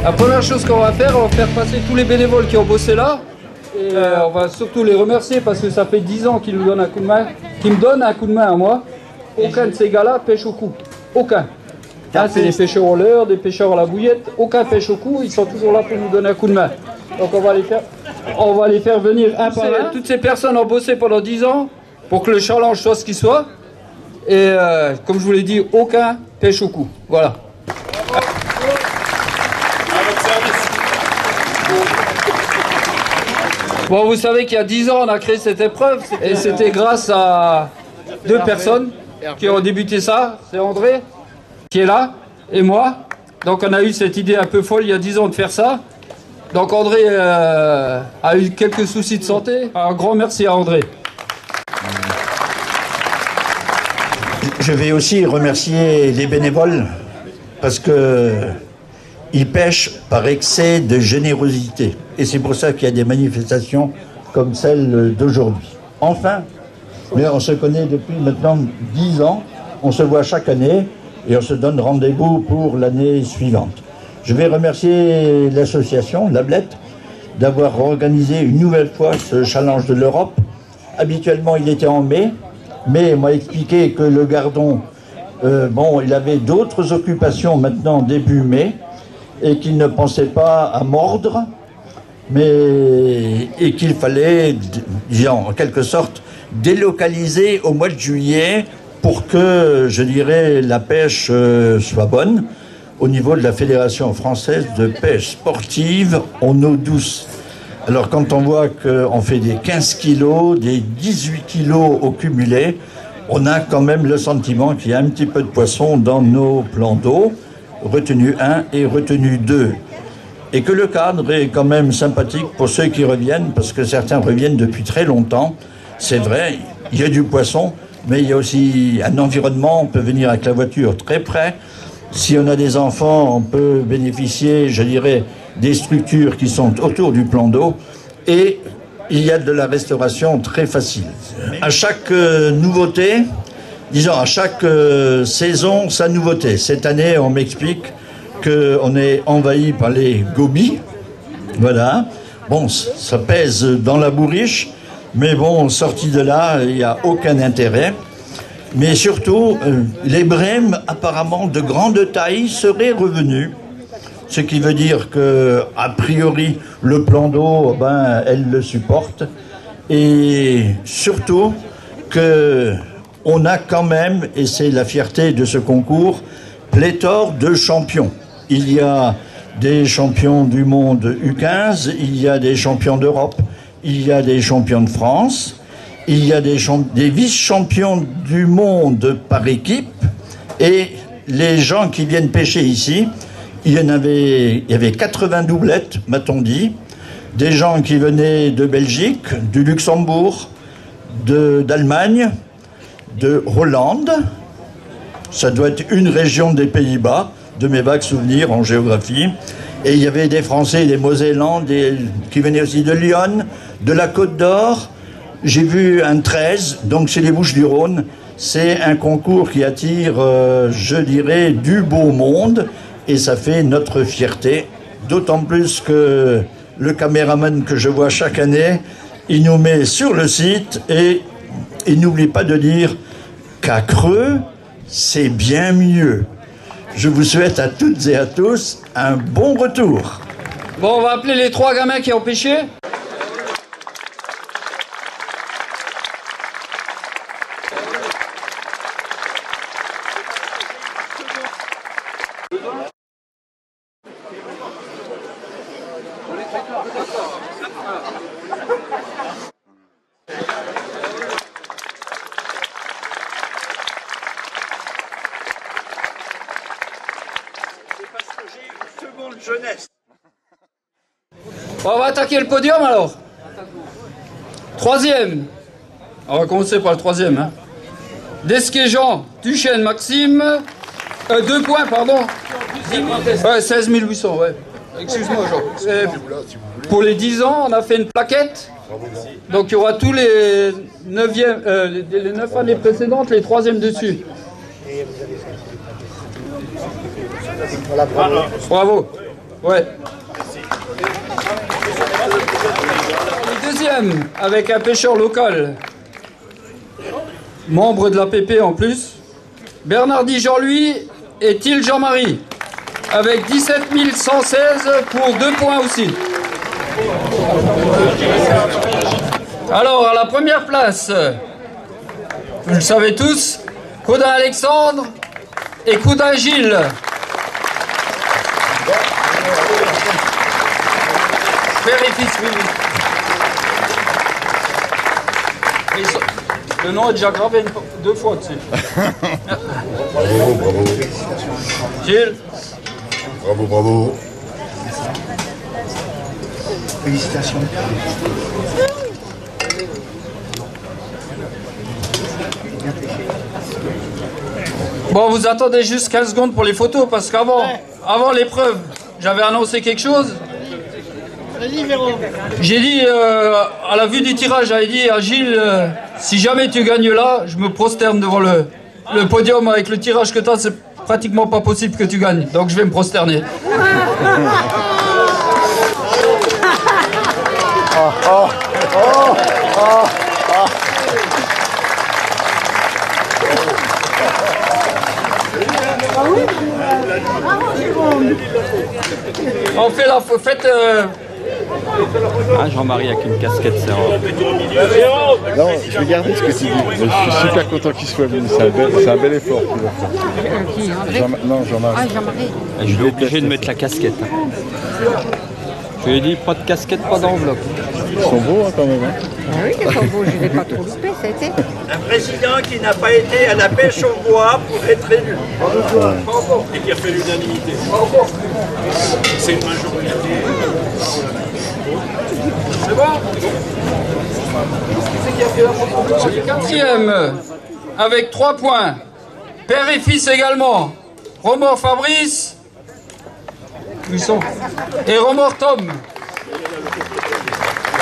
La première chose qu'on va faire passer tous les bénévoles qui ont bossé là. Et on va surtout les remercier parce que ça fait 10 ans qu'ils nous donnent un coup de main, qu'ils me donnent un coup de main à moi. Aucun de ces gars-là pêche au coup. Aucun. Hein, c'est des pêcheurs au leurre, des pêcheurs à la bouillette. Aucun pêche au coup. Ils sont toujours là pour nous donner un coup de main. Donc on va les faire venir un par un. Toutes ces personnes ont bossé pendant 10 ans pour que le challenge soit ce qu'il soit. Et comme je vous l'ai dit, aucun pêche au coup. Voilà. Bon, vous savez qu'il y a 10 ans, on a créé cette épreuve, et c'était grâce à 2 personnes qui ont débuté ça. C'est André, qui est là, et moi. Donc on a eu cette idée un peu folle il y a 10 ans de faire ça. Donc André a eu quelques soucis de santé. Un grand merci à André. Je vais aussi remercier les bénévoles, parce que ils pêchent par excès de générosité. Et c'est pour ça qu'il y a des manifestations comme celle d'aujourd'hui. Enfin, mais on se connaît depuis maintenant 10 ans, on se voit chaque année et on se donne rendez-vous pour l'année suivante. Je vais remercier l'association, la Blette, d'avoir organisé une nouvelle fois ce challenge de l'Europe. Habituellement, il était en mai, mais on m'a expliqué que le Gardon, il avait d'autres occupations maintenant début mai, et qu'il ne pensait pas à mordre, et qu'il fallait, disons, en quelque sorte, délocaliser au mois de juillet pour que, je dirais, la pêche soit bonne au niveau de la Fédération française de pêche sportive en eau douce. Alors quand on voit qu'on fait des 15 kilos, des 18 kilos au cumulé, on a quand même le sentiment qu'il y a un petit peu de poisson dans nos plans d'eau, retenue 1 et retenue 2. Et que le cadre est quand même sympathique pour ceux qui reviennent, parce que certains reviennent depuis très longtemps. C'est vrai, il y a du poisson, mais il y a aussi un environnement, on peut venir avec la voiture très près. Si on a des enfants, on peut bénéficier, je dirais, des structures qui sont autour du plan d'eau. Et il y a de la restauration très facile. À chaque nouveauté, disons, à chaque saison, sa nouveauté. Cette année, on m'explique qu'on est envahi par les gobies. Voilà. Bon, ça pèse dans la bourriche, mais bon, sorti de là, il n'y a aucun intérêt. Mais surtout, les brèmes, apparemment de grande taille, seraient revenus. Ce qui veut dire que, a priori, le plan d'eau, elle le supporte. Et surtout, qu'on a quand même, et c'est la fierté de ce concours, pléthore de champions. Il y a des champions du monde U15, il y a des champions d'Europe, il y a des champions de France, il y a des vice-champions du monde par équipe, et les gens qui viennent pêcher ici, il y avait 80 doublettes, m'a-t-on dit, des gens qui venaient de Belgique, du Luxembourg, d'Allemagne, de Hollande, ça doit être une région des Pays-Bas, de mes vagues souvenirs en géographie, et il y avait des Français, des Mosellans, qui venaient aussi de Lyon, de la Côte d'Or. J'ai vu un 13, donc c'est les Bouches-du-Rhône. C'est un concours qui attire, je dirais, du beau monde, et ça fait notre fierté, d'autant plus que le caméraman que je vois chaque année, il nous met sur le site, et il n'oublie pas de dire qu'à Creux, c'est bien mieux. Je vous souhaite à toutes et à tous un bon retour. Bon, on va appeler les 3 gamins qui ont pêché. Jeunesse. On va attaquer le podium alors. 3e. On va commencer par le 3e. Hein. Desquet-Jean, Duchesne Maxime. 2 points, pardon. 16 800, ouais. Excuse-moi, Jean. Pour les 10 ans, on a fait une plaquette. Donc il y aura tous les 9 années précédentes, les 3e dessus. Bravo. Ouais. Le deuxième, avec un pêcheur local, membre de l'APP en plus, Bernardi Jean-Louis et Thiel Jean-Marie, avec 17 116 pour 2 points aussi. Alors, à la première place, vous le savez tous, Coudin Alexandre et Coudin Gilles. Père et fils, oui. Le nom est déjà gravé 2 fois dessus. Bravo, bravo. Gilles. Bravo, bravo. Félicitations. Bon, vous attendez juste 15 secondes pour les photos, parce qu'avant l'épreuve, j'avais annoncé quelque chose. J'ai dit, à la vue du tirage, j'avais dit à Gilles, si jamais tu gagnes là, je me prosterne devant le podium. Avec le tirage que tu as, c'est pratiquement pas possible que tu gagnes. Donc je vais me prosterner. On fait la fête. Ah, Jean-Marie avec une casquette, c'est rare. Non, je vais garder ce que tu dis. Mais je suis super content qu'il soit venu. C'est un bel effort qu'il a fait. Non, Jean-Marie. Ah, Jean-Marie. Je vais obligé de mettre la casquette. Je lui ai dit, pas de casquette, pas d'enveloppe. Ils sont beaux hein, quand même. Hein. Ah oui, ils sont beaux, je ne vais pas trop louper, ça a été. Un président qui n'a pas été à la pêche au bois pour être élu. Et qui a fait l'unanimité. C'est une majorité. C'est bon? Quatrième, avec 3 points. Père et fils également. Romor Fabrice. Où ils sont? Et Romor Tom.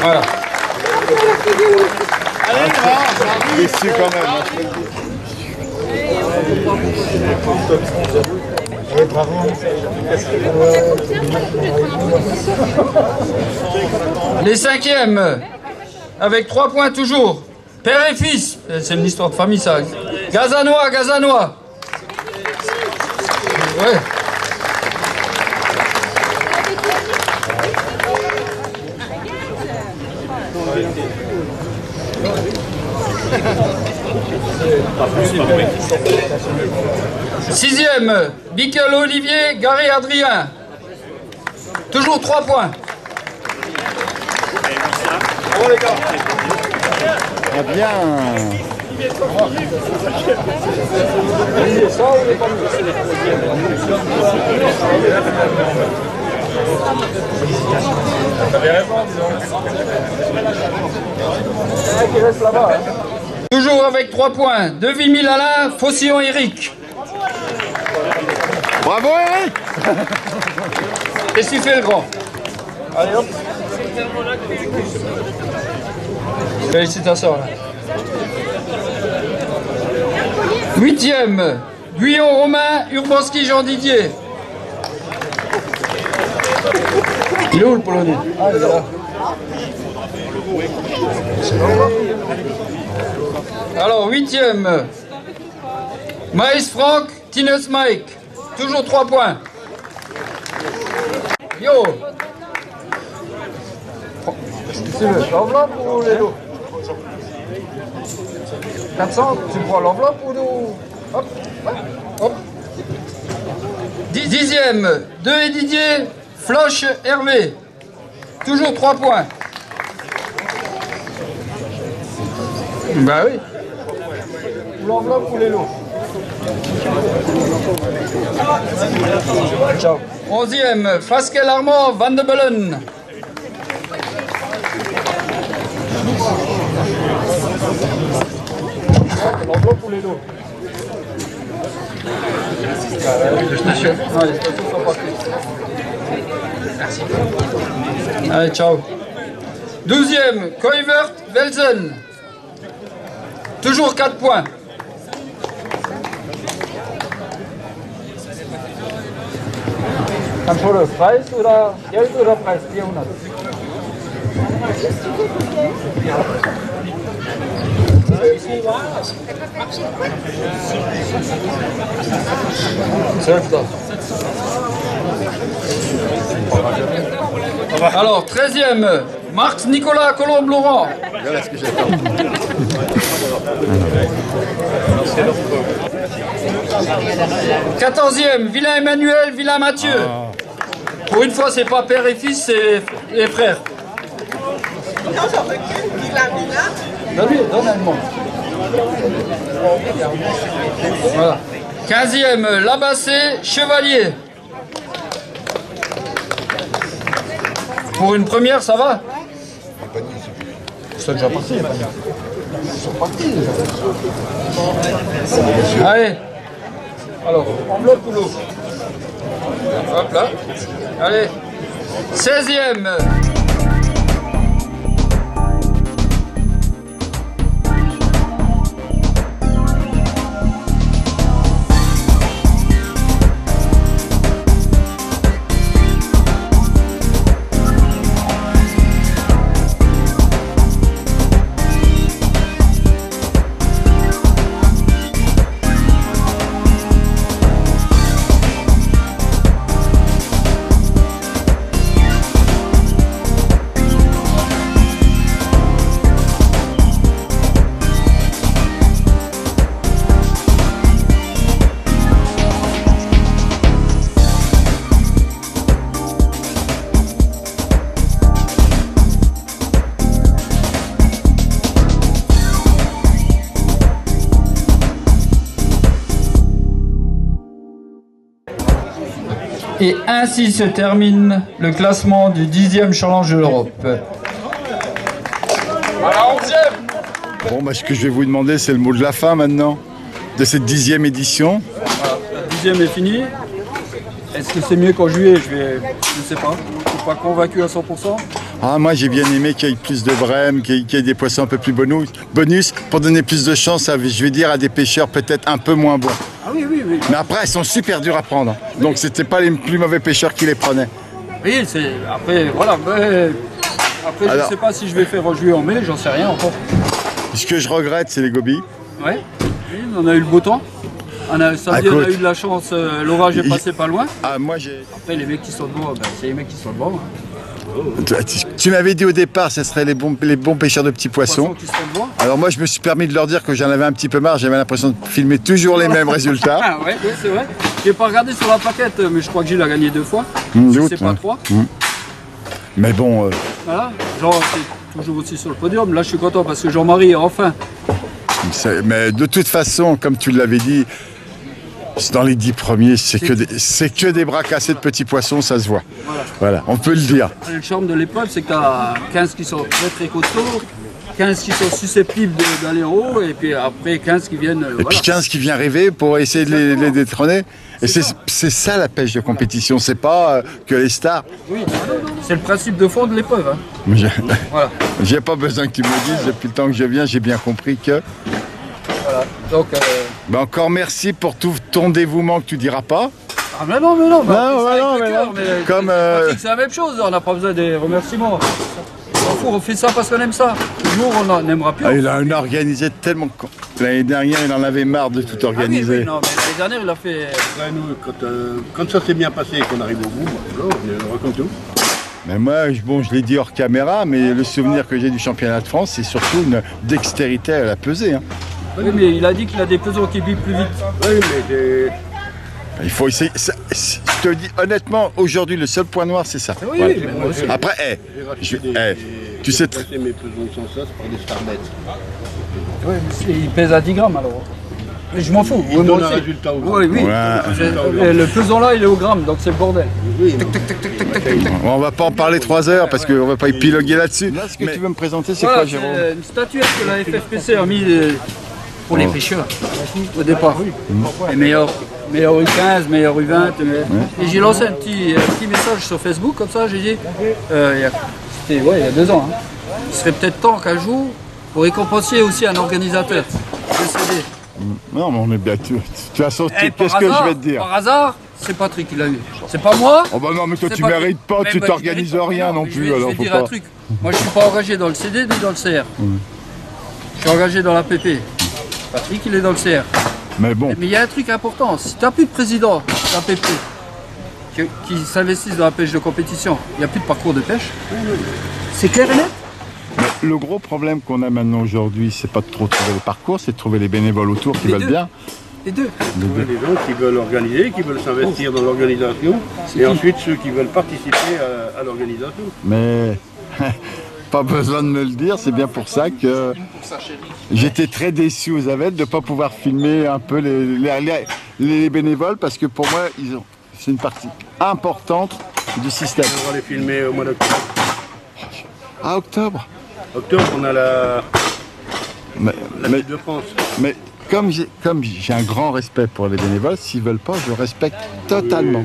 Voilà. Déçu quand même. Hein. Les cinquièmes, avec 3 points toujours. Père et fils. C'est une histoire de famille, ça. Gazanois, Gazanois. Ouais. Sixième, Bickel Olivier, Garé Adrien. Toujours 3 points. Ah bien. Toujours avec 3 points. Deville Alain, Faucillon Eric. Bravo Eric. Qu'est-ce que tu fais le grand? Allez hop. Félicitations. Huitième, Guyon Romain, Urbanski Jean Didier. Il est où le Polonais? Ah, il est là. Alors, huitième, Maïs Franck, Tinus Mike. Toujours 3 points. Yo. Qu'est-ce que tu veux? L'enveloppe ou les dos? 400, tu prends l'enveloppe ou nous? Hop, hop, hop. Dixième, 2 et Didier, Floche Hervé. Toujours 3 points. Bah oui. Ou l'enveloppe ou les lots. Ciao. 11e, Fasquel Armand, Van de Bellen. L'enveloppe ou les lots? Les stations sont parties. Merci. Allez, ciao. 12e, Koivert, Velzen. Toujours 4 points. Controller Preis oder Geld oder Preis? 400. Alors, 13e, Marx Nicolas Colombe-Laurent. Voilà ce que j'attends. 14e, Villain Emmanuel, Villain Mathieu. Pour une fois, c'est pas père et fils, c'est les frères. Donne-lui, donne à moi. Voilà. 15e, Labassé, Chevalier. Pour une première, ça va? Ils sont déjà partis, les paniers. Ils sont partis déjà. Allez. Alors, enveloppe ou l'eau? Hop là. Allez. 16e. Et ainsi se termine le classement du 10e Challenge de l'Europe. Voilà, 11e. Bon, bah, ce que je vais vous demander, c'est le mot de la fin maintenant, de cette 10e édition. Voilà, la 10e est finie. Est-ce que c'est mieux qu'en juillet? Je ne sais pas. Je ne suis pas convaincu à 100%. Ah, moi j'ai bien aimé qu'il y ait plus de brème, qu'il y ait des poissons un peu plus bonus, pour donner plus de chance, je vais dire, à des pêcheurs peut-être un peu moins bons. Ah oui, oui, oui. Mais après, ils sont super durs à prendre. Donc c'était pas les plus mauvais pêcheurs qui les prenaient. Oui, c'est... Après, voilà. Mais... Après, alors, je ne sais pas si je vais faire en juillet ou en mai, j'en sais rien encore. Ce que je regrette, c'est les gobies. Ouais. Oui, on a eu le beau temps. Samedi, on a eu de la chance, l'orage est passé pas loin. Ah, moi j'ai... Après, les mecs qui sont devant, ben, c'est les mecs qui sont devant. Hein. Tu m'avais dit au départ que ce seraient les bons pêcheurs de petits poissons. Alors moi je me suis permis de leur dire que j'en avais un petit peu marre, j'avais l'impression de filmer toujours les mêmes résultats. Ah ouais, oui, c'est vrai. J'ai pas regardé sur la plaquette, mais je crois que Gilles a gagné 2 fois. C'est pas 3. Mais bon... Voilà, Jean c'est toujours aussi sur le podium. Là je suis content parce que Jean-Marie enfin. Mais de toute façon, comme tu l'avais dit, dans les 10 premiers, c'est que des bras cassés de petits poissons, ça se voit. Voilà, on peut le dire. Le charme de l'épreuve, c'est que tu as 15 qui sont très très costauds, 15 qui sont susceptibles d'aller en haut, et puis après 15 qui viennent... Et puis 15 qui viennent rêver pour essayer de les détrôner. Et c'est ça la pêche de compétition, c'est pas que les stars. Oui, c'est le principe de fond de l'épreuve. Hein. Voilà. J'ai pas besoin que tu me le dises, depuis le temps que je viens, j'ai bien compris que... Voilà, donc... Ben encore merci pour tout ton dévouement que tu diras pas. Ah mais non, mais non, comme c'est la même chose, on n'a pas besoin des remerciements. On fait ça parce qu'on aime ça. Le jour on n'aimera plus. Ah, il a organisé tellement. L'année dernière, il en avait marre de tout organiser. Oui, non, mais l'année dernière, il a fait. Ouais, nous, quand ça s'est bien passé et qu'on arrive au bout, on raconte tout. Mais moi, bon, je l'ai dit hors caméra, mais le souvenir que j'ai du championnat de France, c'est surtout une dextérité à la pesée. Hein. Oui, mais il a dit qu'il a des pesants qui vivent plus vite. Oui, mais il faut essayer. Je te dis honnêtement, aujourd'hui, le seul point noir, c'est ça. Oui, voilà. oui, mais moi aussi. Après, tu sais très. mes pesons sans ça, c'est pour des starlettes. Oui, mais il pèse à 10 grammes alors. Mais je m'en fous. Il donne un résultat au gramme. Oui, oui. Ouais. Le pesant là, il est au gramme, donc c'est le bordel. Oui, On va pas en parler 3 heures parce qu'on va pas épiloguer là-dessus. Là, ce que tu veux me présenter, c'est quoi, Jérôme? C'est une statuette que la FFPC a mis pour les pêcheurs au départ. Et meilleur U15, meilleur U20. Et j'ai lancé un petit message sur Facebook, comme ça, j'ai dit, c'était il y a 2 ans, hein. Il serait peut-être temps qu'un jour, pour récompenser aussi un organisateur. Non, mais on est bien. Tu as sauté. Qu'est-ce que je vais te dire? Par hasard, C'est Patrick qui l'a eu. C'est pas moi. Oh bah non, mais toi C'est tu Patrick. mérites pas, Mais tu bah, t'organises je mérite pas. rien non mais plus, je alors vais faut dire un pas. truc. Moi je suis pas engagé dans le CD ni dans le CR. Je suis engagé dans la PP. Patrick il est dans le CR. Mais bon, Mais il y a un truc important. Si tu n'as plus de président de la PP qui s'investissent dans la pêche de compétition, il n'y a plus de parcours de pêche. C'est clair et net. le gros problème qu'on a maintenant aujourd'hui, c'est pas de trop trouver le parcours, c'est de trouver les bénévoles autour qui Les veulent deux. bien. Les deux. Trouver des gens qui veulent organiser, qui veulent s'investir dans l'organisation, et ensuite ceux qui veulent participer à l'organisation. Mais pas besoin de me le dire, c'est bien pour ça que j'étais très déçu aux Avettes de ne pas pouvoir filmer un peu les bénévoles, parce que pour moi, c'est une partie importante du système. On va les filmer au mois d'octobre. À octobre. Octobre, on a la Mais, Coupe de France. mais comme j'ai un grand respect pour les bénévoles, s'ils veulent pas, je respecte totalement.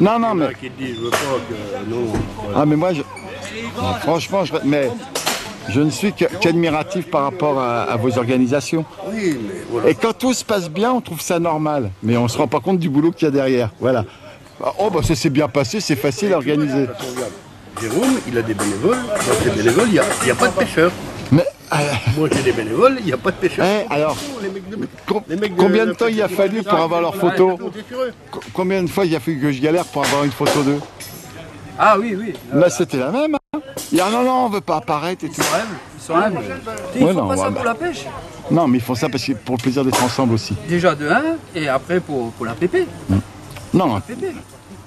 Non, non, mais... Qui te disent, je veux pas que... Non. Ah, mais moi, non, franchement, mais je ne suis qu'admiratif par rapport à vos organisations. Oui, mais voilà. Et quand tout se passe bien, on trouve ça normal. Mais on ne se rend pas compte du boulot qu'il y a derrière. Voilà. Oh, bah ça s'est bien passé, c'est facile à organiser. Regarde, Jérôme, il a des bénévoles. Dans ces bénévoles, il n'y a pas de pêcheurs. Mais, Moi, j'ai des bénévoles, il n'y a pas de pêcheurs. alors, Les mecs de- les mecs combien de la temps il a pêche fallu pour avoir leurs photos? compter sur eux. Combien de fois il a fallu que je galère pour avoir une photo d'eux? Ah oui, oui. Là, c'était la même. Hein. Il y a, non, non, on veut pas apparaître et tout. Ils sont humbles. Ils Ouais, font non, pas ça ouais, pour la pêche. Non, mais ils font ça parce que pour le plaisir d'être ensemble aussi. Déjà de 1 et après pour la PP. Non, PP.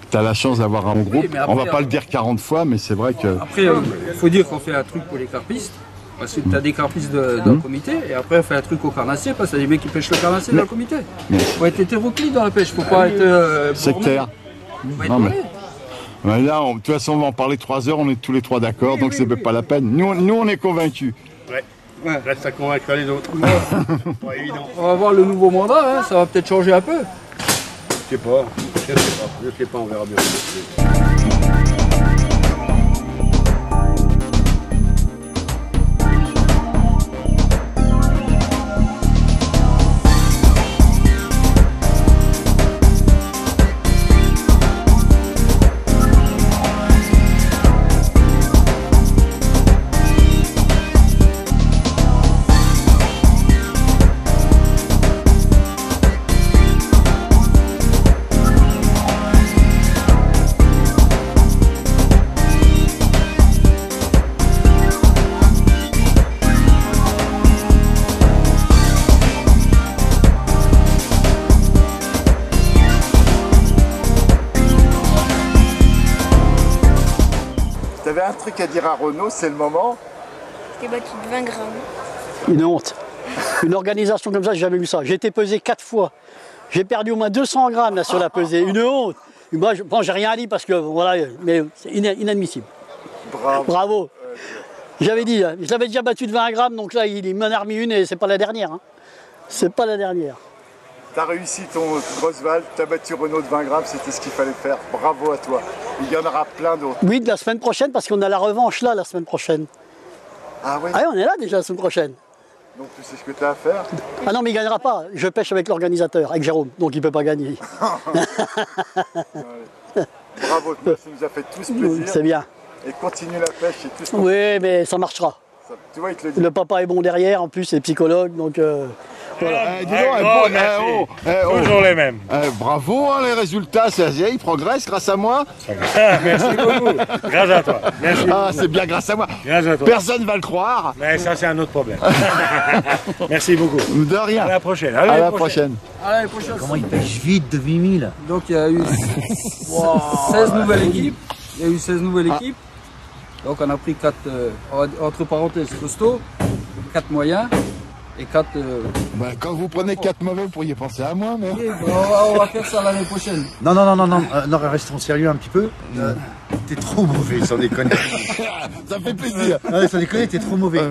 t'as la chance d'avoir un bon groupe. mais après, On va pas le dire 40 fois, mais c'est vrai que... Après, il faut dire qu'on fait un truc pour les carpistes. Parce que tu as des carpistes dans le comité, et après on fait un truc au carnassier, parce qu'il y a des mecs qui pêchent le carnassier dans le comité. Il faut être hétéroclite dans la pêche, faut pas être... sectaire. Faut être Non, mais- tourné. Mais là, de toute façon, on va en parler 3 heures, on est tous les trois d'accord, donc c'est pas la peine. Nous, on est convaincus. Ouais. Reste à convaincre les autres. Pas évident. On va voir le nouveau mandat, hein, ça va peut-être changer un peu. Je sais pas. Je sais pas, on verra bien. T'avais un truc à dire à Renaud, c'est le moment. J'étais battu de 20 grammes. Une honte. Une organisation comme ça, j'ai jamais vu ça. J'ai été pesé 4 fois. J'ai perdu au moins 200 grammes là, sur la pesée. Une honte. Moi, j'ai rien dit parce que voilà, mais c'est inadmissible. Bravo. Bravo. J'avais dit, hein, je l'avais déjà battu de 20 grammes, donc là, il m'en a remis une et c'est pas la dernière. Hein. C'est pas la dernière. T'as réussi ton Grosval, t'as battu Renaud de 20 grammes, c'était ce qu'il fallait faire. Bravo à toi. Il y en aura plein d'autres. Oui, de la semaine prochaine, parce qu'on a la revanche là, la semaine prochaine. Ah ouais. Ah oui, on est là déjà la semaine prochaine. Donc tu sais ce que t'as à faire. Ah non, mais il gagnera pas. Je pêche avec l'organisateur, avec Jérôme, donc il peut pas gagner. Bravo, ça nous a fait tous plaisir. C'est bien. Et continue la pêche, c'est tout ce qu'on Oui, mais ça marchera. fait. Tu vois, il te le dit. Le papa est bon derrière, en plus, c'est psychologue, donc voilà. Dis donc, Toujours les mêmes. bravo, hein, les résultats, ils progressent grâce à moi. Merci beaucoup. Grâce à toi. Merci. Ah, c'est bien grâce à moi. Grâce à toi. Personne ne va le croire. Mais ça, c'est un autre problème. Merci beaucoup. De rien. À la prochaine. À la prochaine. Allez, prochaine. Comment il pêche vite de 8000 là. Donc il y a eu 16 nouvelles équipes. Il y a eu 16 nouvelles équipes. Donc on a pris 4, entre parenthèses, costauds, 4 moyens et 4... Bah, quand vous prenez 4 mauvais, vous pourriez penser à moi, mais... on va faire ça l'année prochaine. Non, restons sérieux un petit peu. T'es trop mauvais, sans déconner. Ça fait plaisir. Ouais, sans déconner, t'es trop mauvais.